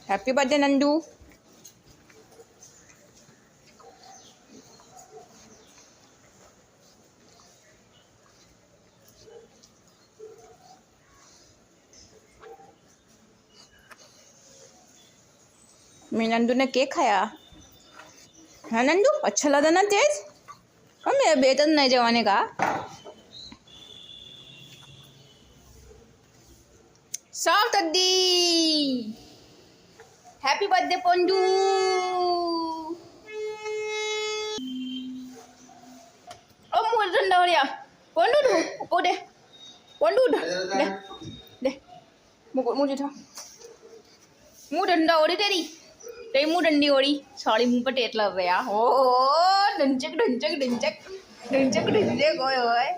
Happy birthday Nandu. मैं नंदू ने cake खाया. हाँ नंदू अच्छा लगा ना टेस्ट. और मेरे बेटा नहीं जवाने का. सॉफ्ट दी. हैप्पी बर्थडे पोंडू. ओ मुझे ठंडा हो रहा. पोंडू दो ऊपर दे. पोंडू दे दे. मुझे था. मुँह ठंडा हो रही तेरी. तेरी मुँह ठंडी हो रही. सॉरी मुँह पर टेट लग रहा. ओ डंचक डंचक डंचक डंचक डंचक ओए ओए.